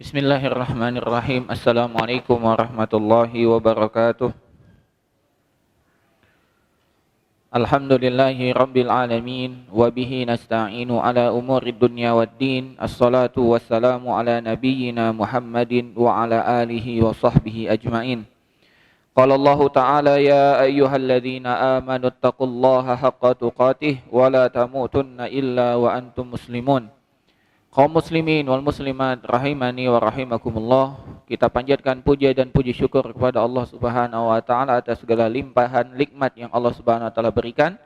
Bismillahirrahmanirrahim. Assalamualaikum warahmatullahi wabarakatuh. Alhamdulillahi rabbil alamin. Wabihi nasta'inu ala umuri dunya waddin. Assalatu wassalamu ala nabiyyina Muhammadin wa ala alihi wa sahbihi ajma'in. Qala Allah ta'ala ya ayyuhalladzina amanu taqullaha haqqa tuqatih wa la tamutunna illa wa antum muslimun. Kaum muslimin wal muslimat rahimani wa rahimakumullah, kita panjatkan puja dan puji syukur kepada Allah Subhanahu wa taala atas segala limpahan nikmat yang Allah Subhanahu wa taala berikan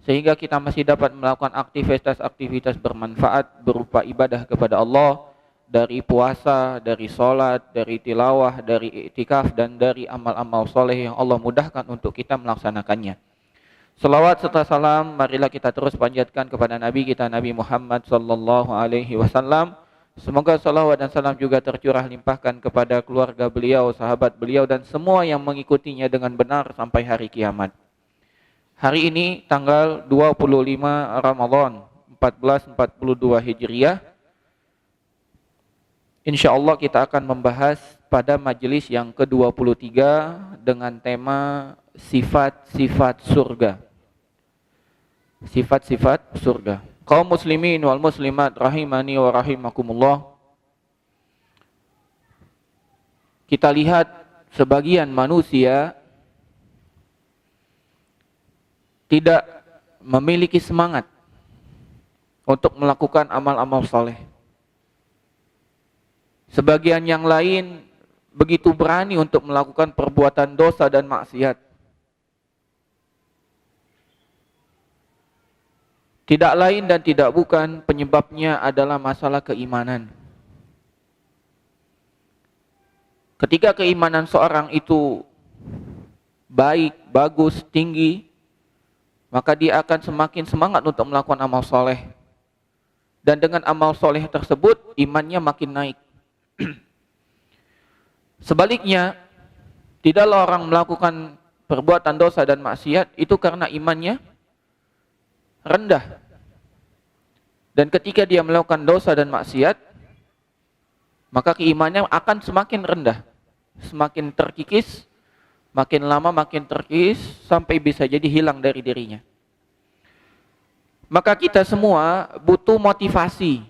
sehingga kita masih dapat melakukan aktivitas bermanfaat berupa ibadah kepada Allah, dari puasa, dari salat, dari tilawah, dari iktikaf dan dari amal-amal soleh yang Allah mudahkan untuk kita melaksanakannya. Salawat serta salam marilah kita terus panjatkan kepada Nabi kita Nabi Muhammad sallallahu alaihi wasallam. Semoga salawat dan salam juga tercurah limpahkan kepada keluarga beliau, sahabat beliau dan semua yang mengikutinya dengan benar sampai hari kiamat. Hari ini tanggal 25 Ramadan 1442 Hijriah. Insyaallah kita akan membahas pada majelis yang ke-23 dengan tema sifat-sifat surga. Sifat-sifat surga. Kaum muslimin wal muslimat rahimani wa rahimakumullah. Kita lihat sebagian manusia tidak memiliki semangat untuk melakukan amal-amal saleh. Sebagian yang lain begitu berani untuk melakukan perbuatan dosa dan maksiat. Tidak lain dan tidak bukan penyebabnya adalah masalah keimanan. Ketika keimanan seorang itu baik, bagus, tinggi, maka dia akan semakin semangat untuk melakukan amal soleh. Dan dengan amal soleh tersebut, imannya makin naik. Sebaliknya, tidaklah orang melakukan perbuatan dosa dan maksiat itu karena imannya rendah. Dan ketika dia melakukan dosa dan maksiat, maka keimanannya akan semakin rendah, semakin terkikis, makin lama makin terkikis sampai bisa jadi hilang dari dirinya. Maka kita semua butuh motivasi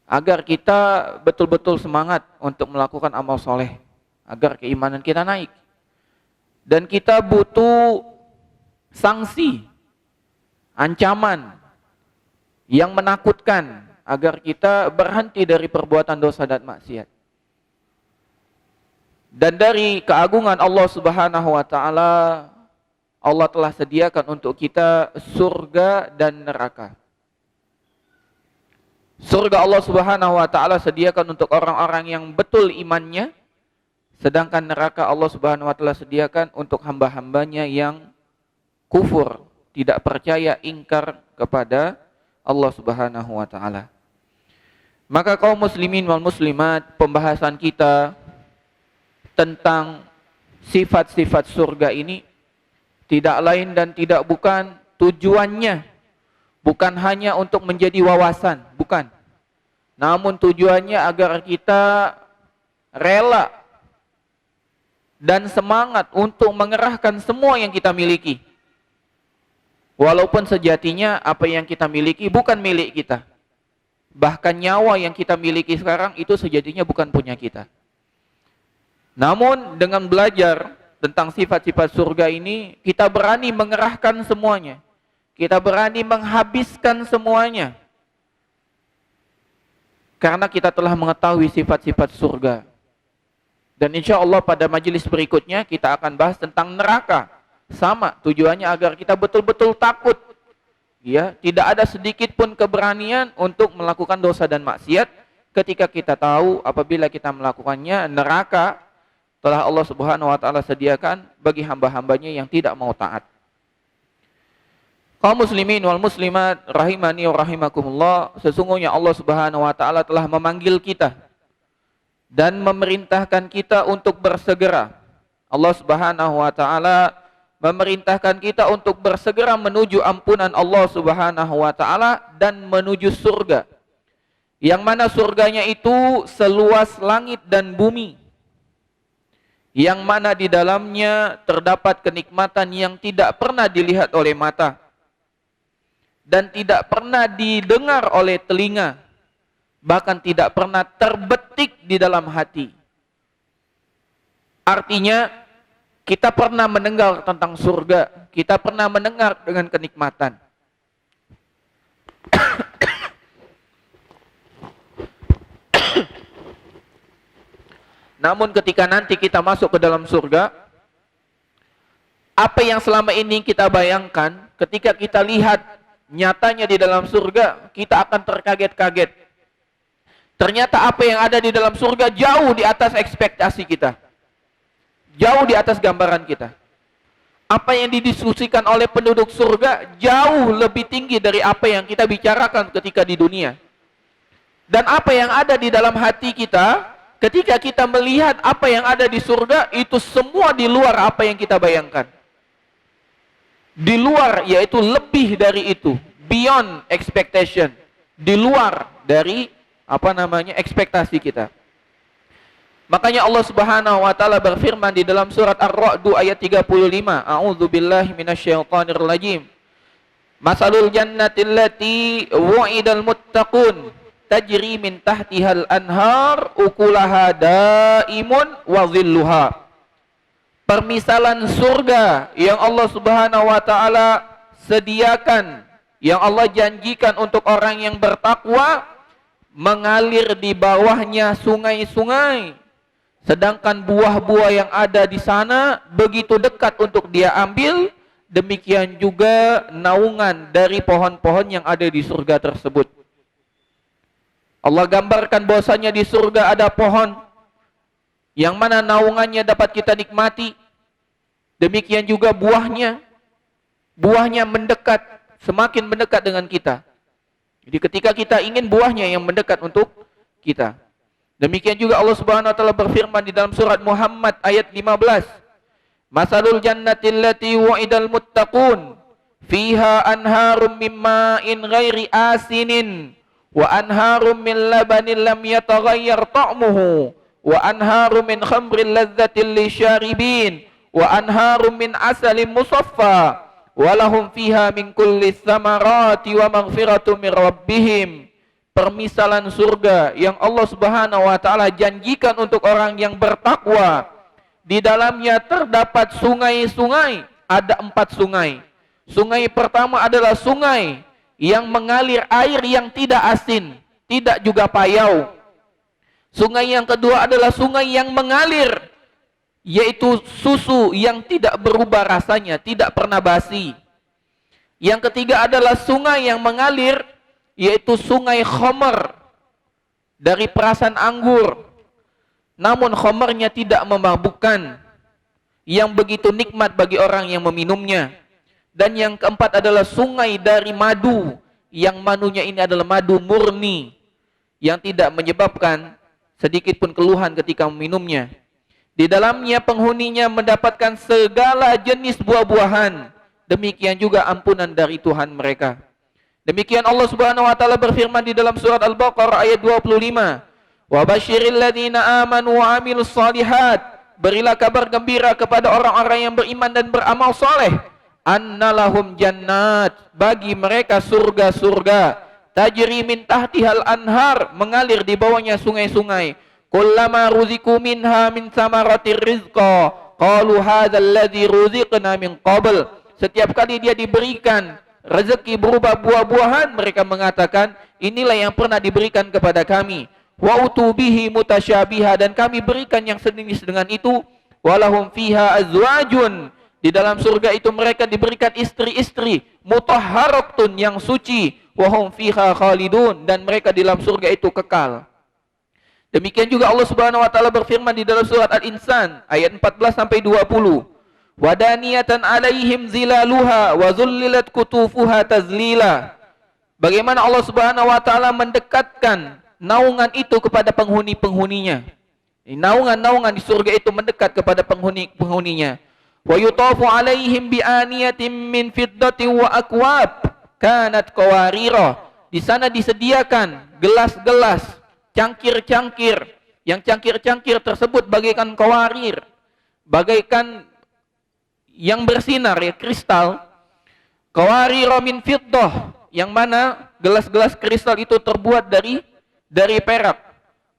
agar kita betul-betul semangat untuk melakukan amal soleh, agar keimanan kita naik. Dan kita butuh sanksi, ancaman yang menakutkan agar kita berhenti dari perbuatan dosa dan maksiat. Dan dari keagungan Allah Subhanahu wa taala, Allah telah sediakan untuk kita surga dan neraka. Surga Allah Subhanahu wa taala sediakan untuk orang-orang yang betul imannya, sedangkan neraka Allah Subhanahu wa taala sediakan untuk hamba-hambanya yang kufur, tidak percaya, ingkar kepada Allah Subhanahu wa taala. Maka kaum muslimin wal muslimat, pembahasan kita tentang sifat-sifat surga ini tidak lain dan tidak bukan tujuannya bukan hanya untuk menjadi wawasan, bukan. Namun tujuannya agar kita rela dan semangat untuk mengerahkan semua yang kita miliki. Walaupun sejatinya apa yang kita miliki bukan milik kita. Bahkan nyawa yang kita miliki sekarang itu sejatinya bukan punya kita. Namun dengan belajar tentang sifat-sifat surga ini, kita berani mengerahkan semuanya. Kita berani menghabiskan semuanya. Karena kita telah mengetahui sifat-sifat surga. Dan insya Allah pada majelis berikutnya kita akan bahas tentang neraka. Sama, tujuannya agar kita betul-betul takut. Ya, tidak ada sedikit pun keberanian untuk melakukan dosa dan maksiat ketika kita tahu apabila kita melakukannya neraka telah Allah Subhanahu wa taala sediakan bagi hamba-hambanya yang tidak mau taat. Kaum muslimin wal muslimat rahimani wa rahimakumullah, sesungguhnya Allah Subhanahu wa taala telah memanggil kita dan memerintahkan kita untuk bersegera. Allah Subhanahu wa taala memerintahkan kita untuk bersegera menuju ampunan Allah Subhanahu wa taala dan menuju surga. yang mana surganya itu seluas langit dan bumi, yang mana di dalamnya terdapat kenikmatan yang tidak pernah dilihat oleh mata dan tidak pernah didengar oleh telinga, bahkan tidak pernah terbetik di dalam hati. Artinya, kita pernah mendengar tentang surga, kita pernah mendengar dengan kenikmatan. Namun ketika nanti kita masuk ke dalam surga, apa yang selama ini kita bayangkan, ketika kita lihat nyatanya di dalam surga, kita akan terkaget-kaget. Ternyata apa yang ada di dalam surga jauh di atas ekspektasi kita. Jauh di atas gambaran kita. Apa yang didiskusikan oleh penduduk surga jauh lebih tinggi dari apa yang kita bicarakan ketika di dunia. Dan apa yang ada di dalam hati kita, ketika kita melihat apa yang ada di surga, itu semua di luar apa yang kita bayangkan. Di luar, yaitu lebih dari itu. Beyond expectation. Di luar dari ekspektasi kita. Makanya Allah Subhanahu wa taala berfirman di dalam surat Ar-Ra'd ayat 35, A'udzubillahi minasyaitonir rajim. Masalul jannati allati wu'idal muttaqun tajri min tahtihal anhar ukulaha daimun wa dhilluha. Permisalan surga yang Allah Subhanahu wa taala sediakan, yang Allah janjikan untuk orang yang bertakwa, mengalir di bawahnya sungai-sungai. Sedangkan buah-buah yang ada di sana begitu dekat untuk dia ambil, demikian juga naungan dari pohon-pohon yang ada di surga tersebut. Allah gambarkan bahwasanya di surga ada pohon yang mana naungannya dapat kita nikmati. Demikian juga buahnya. Buahnya mendekat, semakin mendekat dengan kita. Jadi ketika kita ingin, buahnya yang mendekat untuk kita. Demikian juga Allah Subhanahu wa taala berfirman di dalam surat Muhammad ayat 15. Masalul jannati allati wu'idal muttaqun fiha anharum min ma'in ghairi asinin wa anharum min labanin lam yataghayyar ta'muhu wa anharum min khamrin ladzatin lisyaribin wa anharum min asalin musaffa wa lahum fiha min kulli thamarati wa maghfiratum min rabbihim. Permisalan surga yang Allah Subhanahu wa taala janjikan untuk orang yang bertakwa. Di dalamnya terdapat sungai-sungai, ada 4 sungai. Sungai pertama adalah sungai yang mengalir air yang tidak asin, tidak juga payau. Sungai yang kedua adalah sungai yang mengalir, yaitu susu yang tidak berubah rasanya, tidak pernah basi. Yang ketiga adalah sungai yang mengalir, yaitu sungai khamar, dari perasan anggur. Namun khamarnya tidak memabukkan, yang begitu nikmat bagi orang yang meminumnya. Dan yang keempat adalah sungai dari madu, yang madunya ini adalah madu murni, yang tidak menyebabkan sedikit pun keluhan ketika meminumnya. Di dalamnya penghuninya mendapatkan segala jenis buah-buahan, demikian juga ampunan dari Tuhan mereka. Demikian Allah Subhanahu wa taala berfirman di dalam surat Al-Baqarah ayat 25. Wa basyiril ladzina amanu wa 'amilus shalihat. Berilah kabar gembira kepada orang-orang yang beriman dan beramal saleh. Annalahum jannat, bagi mereka surga-surga. Tajri min tahtihal anhar, mengalir di bawahnya sungai-sungai. Kullama ruziku minha min samaratir rizqa, qalu hadzal ladzi ruziqna min qabl. Setiap kali dia diberikan rezeki berupa buah-buahan, mereka mengatakan, inilah yang pernah diberikan kepada kami. Wa utubihi mutasyabiha, dan kami berikan yang sejenis dengan itu. Walahum fiha azwajun, di dalam surga itu mereka diberikan istri-istri mutahharatun, yang suci. Wahum fiha khalidun, dan mereka di dalam surga itu kekal. Demikian juga Allah Subhanahu wa taala berfirman di dalam surat Al-Insan ayat 14 sampai 20. Wadaniyatan alaihim zilaluha wa zullilat kutufuha tazlila. Bagaimana Allah Subhanahu wa taala mendekatkan naungan itu kepada penghuni-penghuninya. Naungan-naungan di surga itu mendekat kepada penghuni-penghuninya. Wa yutafu alaihim bi aniyatin min fiddatin wa akwab kanat qawarira. Di Di sana disediakan gelas-gelas, cangkir-cangkir. Yang cangkir-cangkir tersebut bagaikan qawarir, bagaikan yang bersinar, ya, kristal. Qawarir min fiddah, yang mana gelas-gelas kristal itu terbuat dari perak.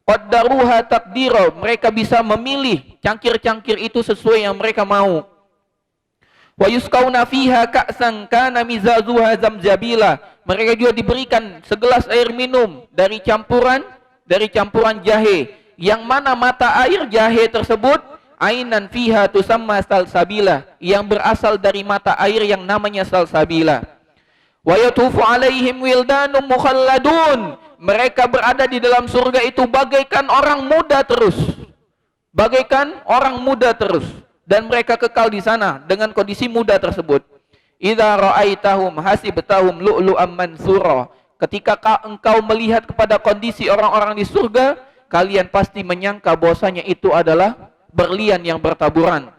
Qaddaruha taqdira, mereka bisa memilih cangkir-cangkir itu sesuai yang mereka mau. Wa yusqauna fiha ka'san kana mizazuha zamjabila, mereka juga diberikan segelas air minum dari campuran jahe, yang mana mata air jahe tersebut ainan fiha tusamma salsabila, yang berasal dari mata air yang namanya salsabila. Wa yatufu alaihim wildanum mukhalladun, mereka berada di dalam surga itu bagaikan orang muda terus. Bagaikan orang muda terus, dan mereka kekal di sana dengan kondisi muda tersebut. Idza ra'aitahum hasibtahum lu'lu'am mansura, ketika engkau melihat kepada kondisi orang-orang di surga, kalian pasti menyangka bahwasanya itu adalah berlian yang bertaburan.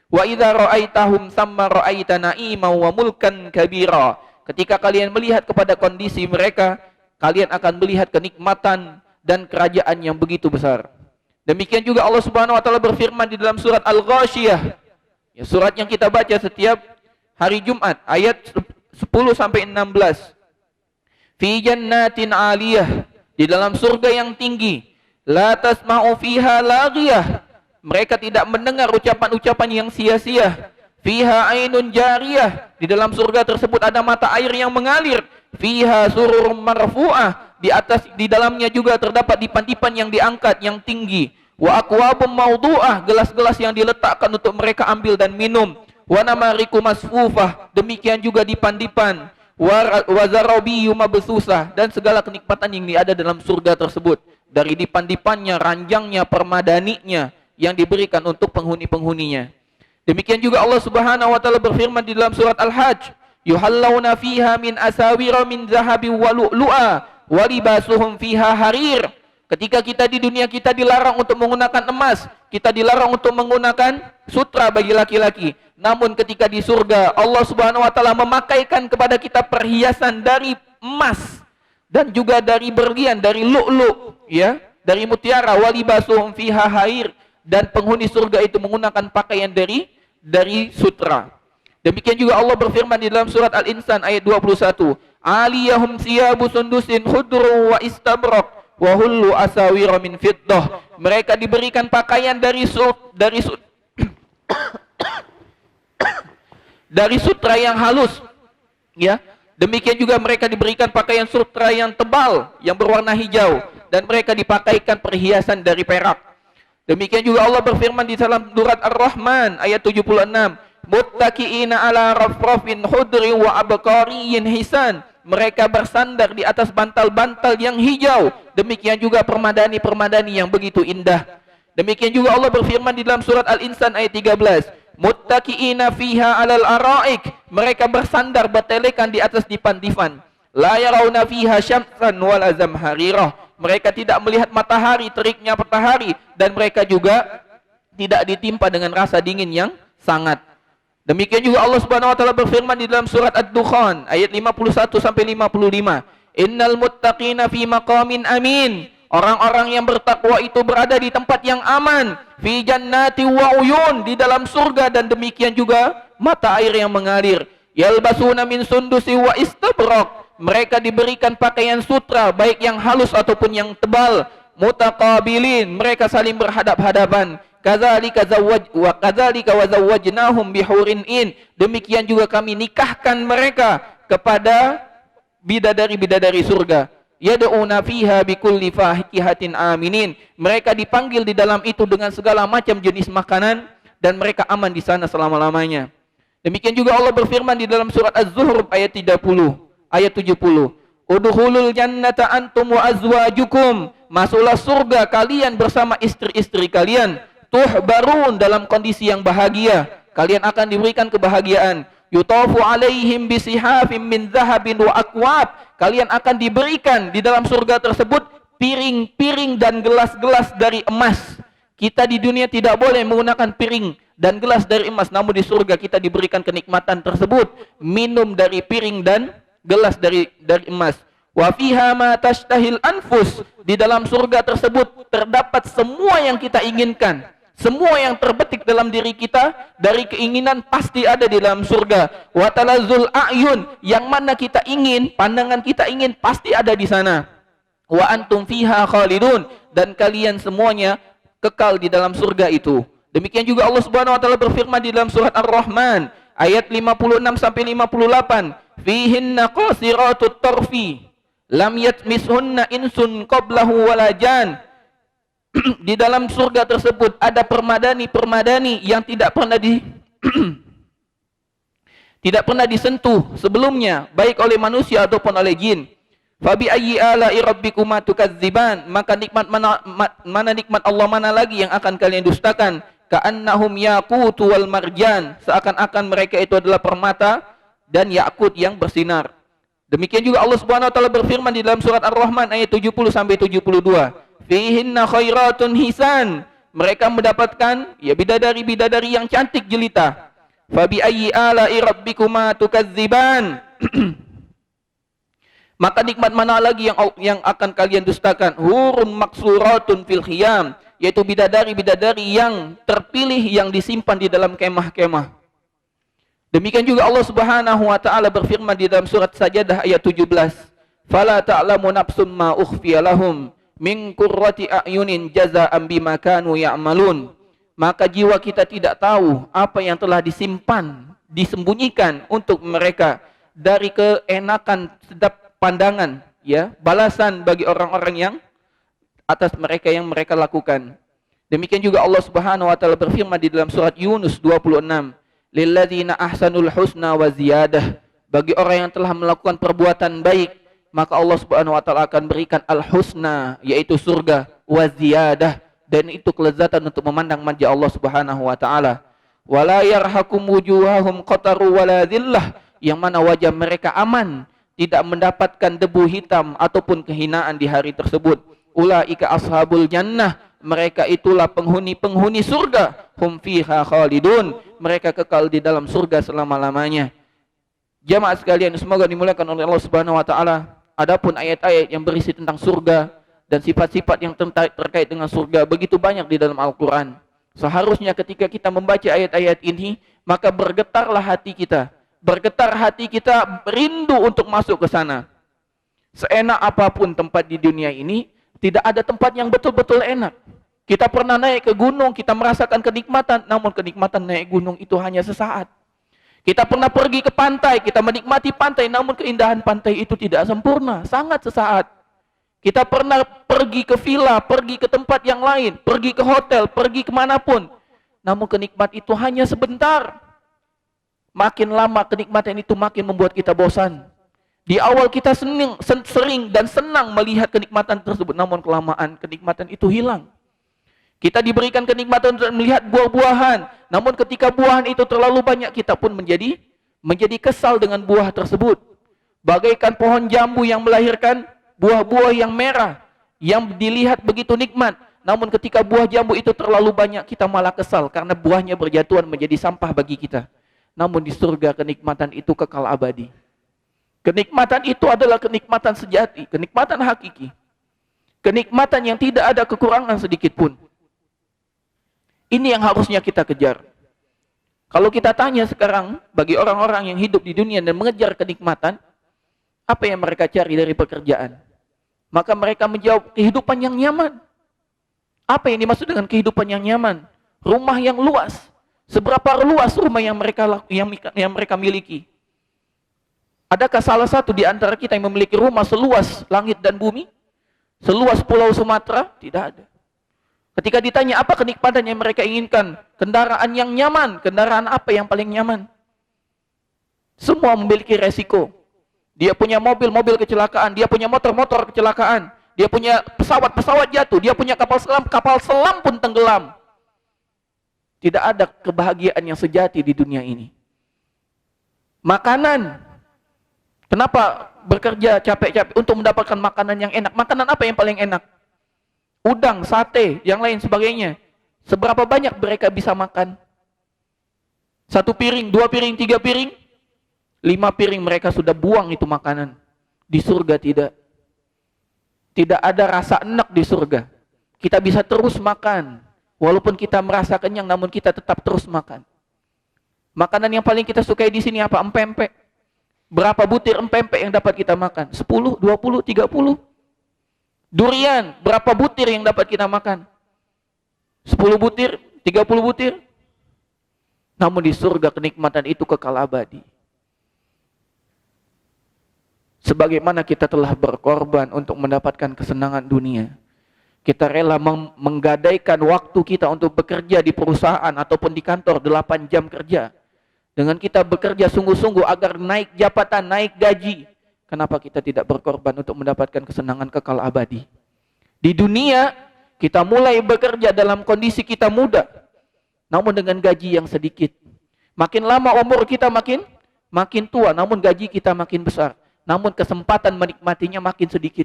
Wa idza ra'aitahum samma ra'aita na'iman wa mulkan kabira, ketika kalian melihat kepada kondisi mereka, kalian akan melihat kenikmatan dan kerajaan yang begitu besar. Demikian juga Allah Subhanahu wa taala berfirman di dalam surat Al-Ghasyiyah, ya, surat yang kita baca setiap hari Jumat, ayat 10 sampai 16. Fi jannatin 'aliyah, di dalam surga yang tinggi, la tasma'u fiha laghiyah, mereka tidak mendengar ucapan-ucapan yang sia-sia. Fiha ainun jariyah, di dalam surga tersebut ada mata air yang mengalir. Fiha sururum marfu'ah, di dalamnya juga terdapat dipan-dipan yang diangkat yang tinggi. Wa akwabum mawdu'ah, gelas-gelas yang diletakkan untuk mereka ambil dan minum. Wa namariku masfufah, demikian juga dipan-dipan. Wa zarabiyu mabsusah, dan segala kenikmatan yang ada dalam surga tersebut, dari dipan-dipannya, ranjangnya, permadaninya yang diberikan untuk penghuni-penghuninya. Demikian juga Allah Subhanahu wa taala berfirman di dalam surat Al-Hajj, yuhallawna fiha min asawira min zahabin wa lu'lu'a wa libasuhum fiha harir. Ketika kita di dunia, kita dilarang untuk menggunakan emas, kita dilarang untuk menggunakan sutra bagi laki-laki. Namun ketika di surga, Allah Subhanahu wa taala memakaikan kepada kita perhiasan dari emas dan juga dari berlian, dari lu'lu', ya, dari mutiara. Wa libasuhum fiha harir, dan penghuni surga itu menggunakan pakaian dari sutra. Demikian juga Allah berfirman di dalam surat Al-Insan ayat 21, aliyahum siyabu sundusin khudru wa istabrak wa hullu asawira min fiddah, mereka diberikan pakaian dari sutra yang halus, ya. Demikian juga mereka diberikan pakaian sutra yang tebal yang berwarna hijau, dan mereka dipakaikan perhiasan dari perak. Demikian juga Allah berfirman di dalam surat Ar-Rahman ayat 76, muttaqiina ala rafrafin khudrin wa abqariyyin hisan, mereka bersandar di atas bantal-bantal yang hijau, demikian juga permadani-permadani yang begitu indah. Demikian juga Allah berfirman di dalam surat Al-Insan ayat 13, muttaqiina fiha alal araik, mereka bersandar bertelekan di atas dipan-dipan. La yarawna fiha syamsan wala zamharirah, mereka tidak melihat matahari, teriknya matahari, dan mereka juga tidak ditimpa dengan rasa dingin yang sangat. Demikian juga Allah Subhanahu wa taala berfirman di dalam surat Ad-Dukhan ayat 51 sampai 55, innal muttaqina fi maqamin amin, orang-orang yang bertakwa itu berada di tempat yang aman, fi jannati wa uyun, di dalam surga dan demikian juga mata air yang mengalir. Yalbasuna min sundusi wa istabrak, mereka diberikan pakaian sutra baik yang halus ataupun yang tebal. Mutaqabilin, mereka saling berhadap-hadapan. Kadzalika wa zawwajnahum bihurin in, demikian juga kami nikahkan mereka kepada bidadari-bidadari surga. Yad'una fiha bikulli fakihatin aminin, mereka dipanggil di dalam itu dengan segala macam jenis makanan, dan mereka aman di sana selama-lamanya. Demikian juga Allah berfirman di dalam surat Az-Zuhruf ayat 30, ayat 70, udkhulul jannata antum wa azwajukum, masuklah surga kalian bersama istri-istri kalian, tuhbarun, dalam kondisi yang bahagia, kalian akan diberikan kebahagiaan. Yutafu alaihim bisihafim min zahabin wa akwab, kalian akan diberikan di dalam surga tersebut piring-piring dan gelas-gelas dari emas. Kita di dunia tidak boleh menggunakan piring dan gelas dari emas, namun di surga kita diberikan kenikmatan tersebut, minum dari piring dan gelas dari emas. Wa fiha ma tashtahil anfus. Di dalam surga tersebut terdapat semua yang kita inginkan. Semua yang terbetik dalam diri kita dari keinginan pasti ada di dalam surga. Wa talazzul a'yun, yang mana kita ingin, pandangan kita ingin pasti ada di sana. Wa antum fiha khalidun, dan kalian semuanya kekal di dalam surga itu. Demikian juga Allah Subhanahu wa taala berfirman di dalam surat Ar-Rahman ayat 56 sampai 58, fihinna qasiratut tarfi lam yatmishunna insun qablahu wala jan. Di dalam surga tersebut ada permadani-permadani yang tidak pernah tidak pernah disentuh sebelumnya, baik oleh manusia ataupun oleh jin. Fabi ayyi ala'i rabbikuma tukadziban, maka nikmat mana nikmat Allah mana lagi yang akan kalian dustakan? Ka'annahum yaqutu wal marjan, seakan-akan mereka itu adalah permata dan yakut yang bersinar. Demikian juga Allah Subhanahu wa taala berfirman di dalam surat Ar-Rahman ayat 70 sampai 72. Fihinna khairatun hisan, mereka mendapatkan ya bidadari-bidadari yang cantik jelita. Fabi ayyi ala'i rabbikuma tukadziban. Maka nikmat mana lagi yang akan kalian dustakan? Hurun maksuratun fil khiyam, yaitu bidadari-bidadari yang terpilih yang disimpan di dalam kemah-kemah. Demikian juga Allah Subhanahu wa taala berfirman di dalam surat Sajadah ayat 17. Fala ta'lamu nafsum ma ukhfiya lahum min qurrati a'yunin jazaa'an bima kanu ya'malun. Maka jiwa kita tidak tahu apa yang telah disimpan, disembunyikan untuk mereka dari keenakan sedap pandangan, ya, balasan bagi orang-orang yang atas mereka yang mereka lakukan. Demikian juga Allah Subhanahu wa taala berfirman di dalam surat Yunus 26, lilladzina ahsanul husna wa ziyadah, bagi orang yang telah melakukan perbuatan baik, maka Allah Subhanahu wa taala akan berikan al-husna, yaitu surga, wa ziyadah, dan itu kelezatan untuk memandang manja Allah Subhanahu wa taala. Wala yarhakum wujuhahum qataru wala dhillah, yang mana wajah mereka aman, tidak mendapatkan debu hitam ataupun kehinaan di hari tersebut. Ulaika ashabul jannah, mereka itulah penghuni-penghuni surga. Hum fiha khalidun, mereka kekal di dalam surga selama-lamanya. Jamaah sekalian, semoga dimuliakan oleh Allah Subhanahu wa taala. Adapun ayat-ayat yang berisi tentang surga dan sifat-sifat yang terkait dengan surga begitu banyak di dalam Al-Qur'an. Seharusnya ketika kita membaca ayat-ayat ini, maka bergetarlah hati kita. Bergetar hati kita, rindu untuk masuk ke sana. Seenak apapun tempat di dunia ini, tidak ada tempat yang betul-betul enak. Kita pernah naik ke gunung, kita merasakan kenikmatan, namun kenikmatan naik gunung itu hanya sesaat. Kita pernah pergi ke pantai, kita menikmati pantai, namun keindahan pantai itu tidak sempurna, sangat sesaat. Kita pernah pergi ke villa, pergi ke tempat yang lain, pergi ke hotel, pergi kemanapun, namun kenikmat itu hanya sebentar. Makin lama kenikmatan itu makin membuat kita bosan. Di awal kita sering dan senang melihat kenikmatan tersebut, namun kelamaan kenikmatan itu hilang. Kita diberikan kenikmatan untuk melihat buah-buahan, namun ketika buahan itu terlalu banyak, kita pun menjadi kesal dengan buah tersebut. Bagaikan pohon jambu yang melahirkan buah-buah yang merah, yang dilihat begitu nikmat, namun ketika buah jambu itu terlalu banyak, kita malah kesal karena buahnya berjatuhan menjadi sampah bagi kita. Namun di surga kenikmatan itu kekal abadi. Kenikmatan itu adalah kenikmatan sejati, kenikmatan hakiki. Kenikmatan yang tidak ada kekurangan sedikit pun. Ini yang harusnya kita kejar. Kalau kita tanya sekarang bagi orang-orang yang hidup di dunia dan mengejar kenikmatan, apa yang mereka cari dari pekerjaan? Maka mereka menjawab kehidupan yang nyaman. Apa yang dimaksud dengan kehidupan yang nyaman? Rumah yang luas. Seberapa luas rumah yang mereka miliki? Adakah salah satu di antara kita yang memiliki rumah seluas langit dan bumi? Seluas pulau Sumatera? Tidak ada. Ketika ditanya apa kenikmatan yang mereka inginkan? Kendaraan yang nyaman. Kendaraan apa yang paling nyaman? Semua memiliki resiko. Dia punya mobil kecelakaan. Dia punya motor kecelakaan. Dia punya pesawat jatuh. Dia punya kapal selam pun tenggelam. Tidak ada kebahagiaan yang sejati di dunia ini. Makanan. Kenapa bekerja capek-capek untuk mendapatkan makanan yang enak? Makanan apa yang paling enak? Udang, sate, yang lain sebagainya. Seberapa banyak mereka bisa makan? 1 piring, 2 piring, 3 piring, 5 piring mereka sudah buang itu makanan. Di surga tidak. Tidak ada rasa enak di surga. Kita bisa terus makan. Walaupun kita merasa kenyang, namun kita tetap terus makan. Makanan yang paling kita sukai di sini apa? Empek-empek. Berapa butir empek-empek yang dapat kita makan? 10, 20, 30. Durian, berapa butir yang dapat kita makan? 10 butir, 30 butir. Namun di surga kenikmatan itu kekal abadi. Sebagaimana kita telah berkorban untuk mendapatkan kesenangan dunia, kita rela menggadaikan waktu kita untuk bekerja di perusahaan ataupun di kantor 8 jam kerja. Dengan kita bekerja sungguh-sungguh agar naik jabatan, naik gaji. Kenapa kita tidak berkorban untuk mendapatkan kesenangan kekal abadi? Di dunia, kita mulai bekerja dalam kondisi kita muda, namun dengan gaji yang sedikit. Makin lama umur kita makin tua, namun gaji kita makin besar. Namun kesempatan menikmatinya makin sedikit.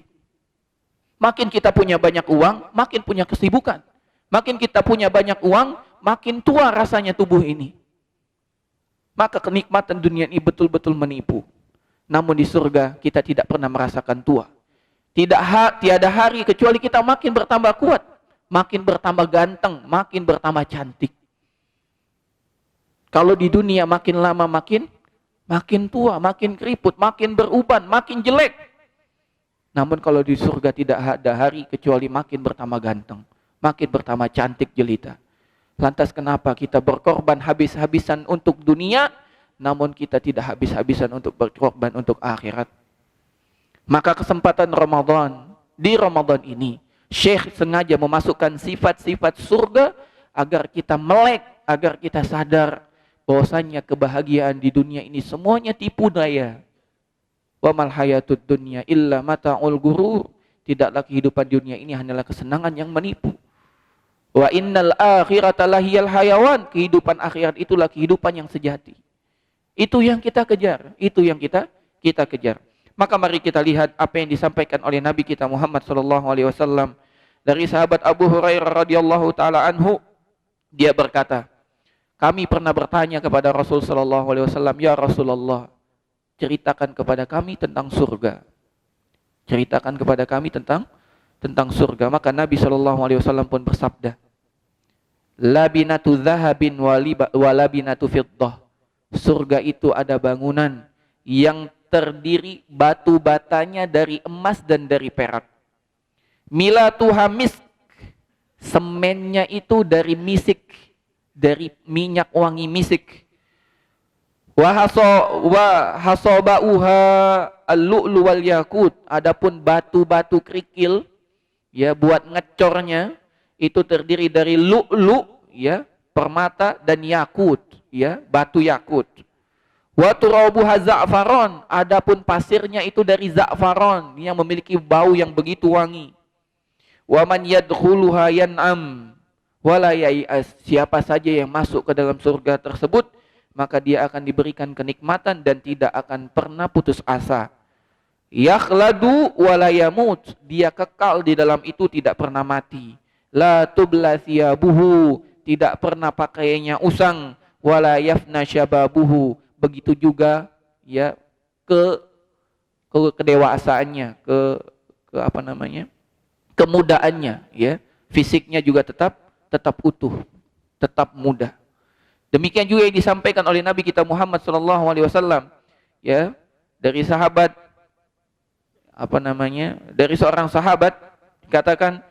Makin kita punya banyak uang, makin punya kesibukan. Makin kita punya banyak uang, makin tua rasanya tubuh ini. Maka kenikmatan dunia ini betul-betul menipu. Namun di surga kita tidak pernah merasakan tua. Tiada hari kecuali kita makin bertambah kuat, makin bertambah ganteng, makin bertambah cantik. Kalau di dunia makin lama makin tua, makin keriput, makin beruban, makin jelek. Namun kalau di surga tidak ada hari kecuali makin bertambah ganteng, makin bertambah cantik jelita. Lantas kenapa kita berkorban habis-habisan untuk dunia, namun kita tidak habis-habisan untuk berkorban untuk akhirat? Maka kesempatan Ramadan, di Ramadan ini, Syekh sengaja memasukkan sifat-sifat surga agar kita melek, agar kita sadar bahwasanya kebahagiaan di dunia ini semuanya tipu daya. Wa mal hayatud dunya illa mata'ul ghurur. Tidaklah kehidupan dunia ini hanyalah kesenangan yang menipu. Wa innal akhirata lahiyal hayawan. Kehidupan akhirat itulah kehidupan yang sejati. Itu yang kita kejar, itu yang kita kejar. Maka mari kita lihat apa yang disampaikan oleh Nabi kita Muhammad sallallahu alaihi wasallam dari sahabat Abu Hurairah radhiyallahu taala anhu. Dia berkata, kami pernah bertanya kepada Rasul sallallahu alaihi wasallam, "Ya Rasulullah, ceritakan kepada kami tentang surga." Ceritakan kepada kami tentang surga. Maka Nabi sallallahu alaihi wasallam pun bersabda, "Labinatu dzahabin wa labinatu fiddah." Surga itu ada bangunan yang terdiri batu batanya dari emas dan dari perak. Milatuha misk, semennya itu dari misik, dari minyak wangi misik. Wa hasobauha al-lu'lu wal yakut. Adapun batu-batu kerikil, ya, buat ngecornya itu terdiri dari lu'lu, ya, permata, dan yakut, ya, batu yakut. Wa turabuha za'faron. Adapun pasirnya itu dari za'faron yang memiliki bau yang begitu wangi. Wa man yadkhuluha yan'am wala yai'as. Siapa saja yang masuk ke dalam surga tersebut, maka dia akan diberikan kenikmatan dan tidak akan pernah putus asa. Yakhladu wala yamut. Dia kekal di dalam itu, tidak pernah mati. La tubla thiyabuhu. Tidak pernah pakaiannya usang. Wala yafna syababuhu. Begitu juga, ya, kedewasaannya, kemudaannya, ya. Fisiknya juga tetap utuh, tetap muda. Demikian juga yang disampaikan oleh Nabi kita Muhammad sallallahu alaihi wasallam, ya, dari sahabat dari seorang sahabat dikatakan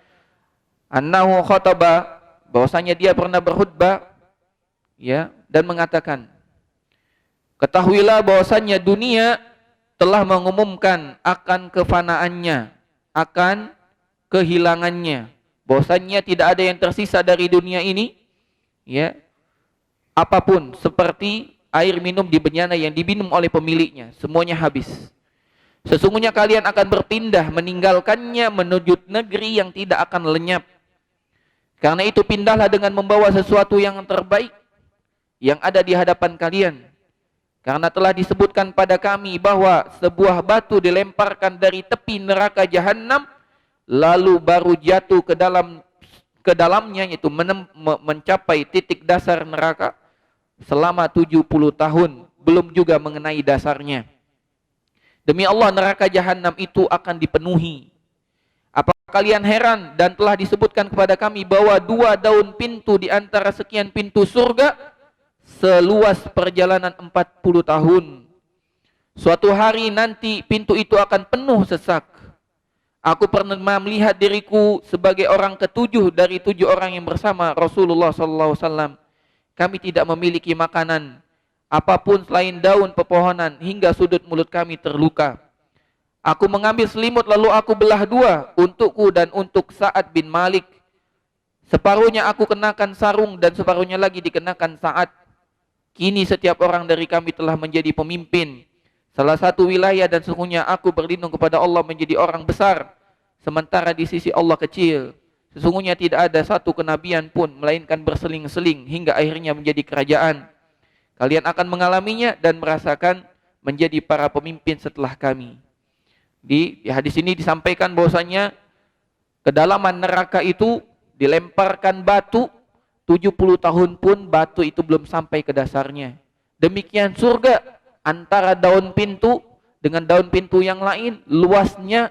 annahu khataba, bahwasanya dia pernah berkhutbah, ya, dan mengatakan, ketahuilah bahwasanya dunia telah mengumumkan akan kefanaannya, akan kehilangannya. Bahwasanya tidak ada yang tersisa dari dunia ini, ya, apapun, seperti air minum di benyana yang diminum oleh pemiliknya, semuanya habis. Sesungguhnya kalian akan berpindah meninggalkannya menuju negeri yang tidak akan lenyap. Karena itu pindahlah dengan membawa sesuatu yang terbaik yang ada di hadapan kalian. Karena telah disebutkan pada kami bahwa sebuah batu dilemparkan dari tepi neraka jahanam, lalu baru jatuh ke dalamnya, yaitu mencapai titik dasar neraka selama 70 tahun, belum juga mengenai dasarnya. Demi Allah, neraka jahanam itu akan dipenuhi. kalian heran dan telah disebutkan kepada kami bahwa 2 daun pintu di antara sekian pintu surga seluas perjalanan 40 tahun. Suatu hari nanti pintu itu akan penuh sesak. Aku pernah melihat diriku sebagai orang ketujuh dari 7 orang yang bersama Rasulullah SAW. Kami tidak memiliki makanan apapun selain daun pepohonan hingga sudut mulut kami terluka. Aku mengambil selimut lalu aku belah 2 untukku dan untuk Sa'ad bin Malik. Separuhnya aku kenakan sarung dan separuhnya lagi dikenakan Sa'ad. Kini setiap orang dari kami telah menjadi pemimpin salah satu wilayah dan sesungguhnya aku berlindung kepada Allah menjadi orang besar. Sementara di sisi Allah kecil. Sesungguhnya tidak ada satu kenabian pun melainkan berseling-seling hingga akhirnya menjadi kerajaan. Kalian akan mengalaminya dan merasakan menjadi para pemimpin setelah kami. Di hadis ini disampaikan bahwasanya kedalaman neraka itu dilemparkan batu 70 tahun pun batu itu belum sampai ke dasarnya. Demikian surga, antara daun pintu dengan daun pintu yang lain luasnya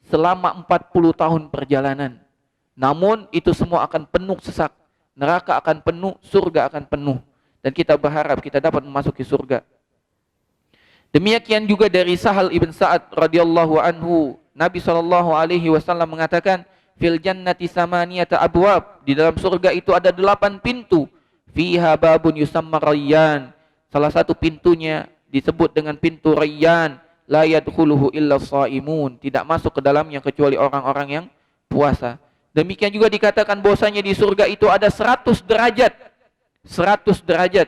selama 40 tahun perjalanan. Namun itu semua akan penuh sesak. Neraka akan penuh, surga akan penuh. Dan kita berharap kita dapat memasuki surga. Demikian juga dari Sahal ibn Sa'ad radhiyallahu anhu, Nabi SAW mengatakan, fil jannati samaniyata abwab, di dalam surga itu ada 8 pintu. Fiha babun yusamma Rayyan, salah satu pintunya disebut dengan pintu Rayyan, la yadkhuluhu illa shaimun, tidak masuk ke dalamnya kecuali orang-orang yang puasa. Demikian juga dikatakan bahwasanya di surga itu ada 100 derajat. 100 derajat.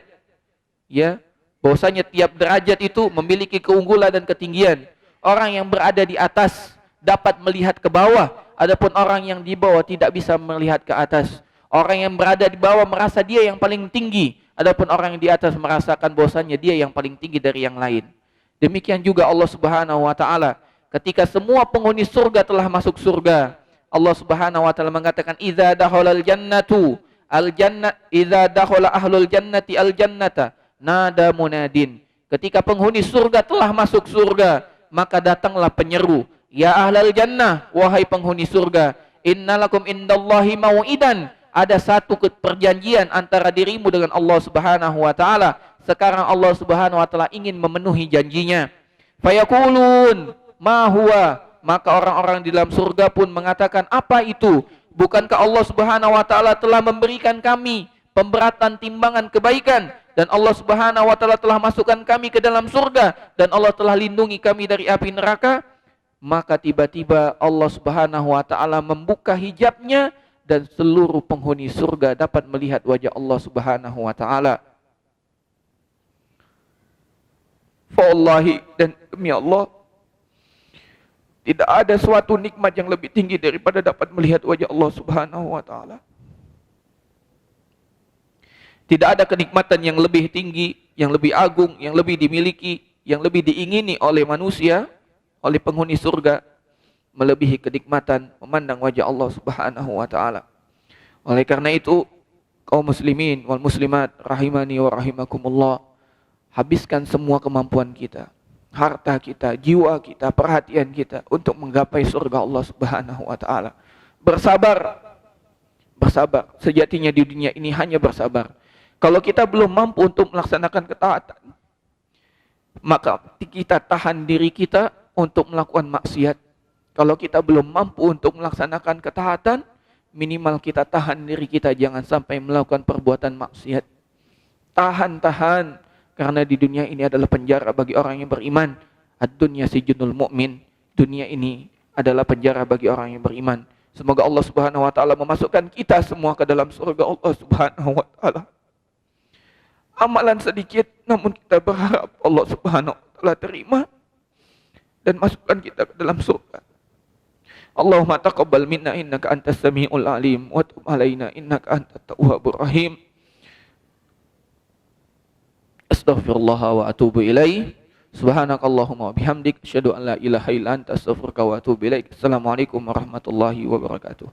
Ya, bahwasanya tiap derajat itu memiliki keunggulan dan ketinggian. Orang yang berada di atas dapat melihat ke bawah, adapun orang yang di bawah tidak bisa melihat ke atas. Orang yang berada di bawah merasa dia yang paling tinggi, adapun orang yang di atas merasakan bahwasanya dia yang paling tinggi dari yang lain. Demikian juga Allah Subhanahu wa taala, ketika semua penghuni surga telah masuk surga, Allah Subhanahu wa taala mengatakan, idza dakhalal jannatu al-jannah, idza dakhala ahlul jannati al-jannata nada munadin. Ketika penghuni surga telah masuk surga, maka datanglah penyeru, ya ahlal jannah, wahai penghuni surga, innalakum indallahi mau'idan, ada satu perjanjian antara dirimu dengan Allah Subhanahu wa taala. Sekarang Allah Subhanahu wa taala ingin memenuhi janjinya. Fayaqulun ma huwa, maka orang-orang di dalam surga pun mengatakan, apa itu? Bukankah Allah Subhanahu wa taala telah memberikan kami pemberatan timbangan kebaikan, dan Allah Subhanahu wa taala telah masukkan kami ke dalam surga, dan Allah telah lindungi kami dari api neraka? Maka tiba-tiba Allah Subhanahu wa taala membuka hijabnya dan seluruh penghuni surga dapat melihat wajah Allah Subhanahu wa taala. Wallahi, dan demi Allah, tidak ada suatu nikmat yang lebih tinggi daripada dapat melihat wajah Allah Subhanahu wa taala. Tidak ada kenikmatan yang lebih tinggi, yang lebih agung, yang lebih dimiliki, yang lebih diingini oleh manusia, oleh penghuni surga, melebihi kenikmatan memandang wajah Allah Subhanahu wa taala. Oleh karena itu, kaum muslimin wal muslimat rahimani wa rahimakumullah, habiskan semua kemampuan kita, harta kita, jiwa kita, perhatian kita untuk menggapai surga Allah Subhanahu wa taala. Bersabar. Bersabar. Sejatinya di dunia ini hanya bersabar. Kalau kita belum mampu untuk melaksanakan ketaatan, maka kita tahan diri kita untuk melakukan maksiat. Kalau kita belum mampu untuk melaksanakan ketaatan, minimal kita tahan diri kita jangan sampai melakukan perbuatan maksiat. Tahan, karena di dunia ini adalah penjara bagi orang yang beriman. Ad-dunya sijnul mu'min. Dunia ini adalah penjara bagi orang yang beriman. Semoga Allah Subhanahu wa taala memasukkan kita semua ke dalam surga Allah Subhanahu wa taala. Amalan sedikit, namun kita berharap Allah Subhanahu wa taala terima dan masukkan kita ke dalam surga. Allahumma taqabbal minna innaka antas samiul alim wa tub alaina innaka antat tawwabur rahim. Astaghfirullah wa atubu ilaih. Subhanakallahumma wa bihamdik asyhadu an la ilaha illa anta astaghfiruka wa atubu ilaik. Assalamualaikum warahmatullahi wabarakatuh.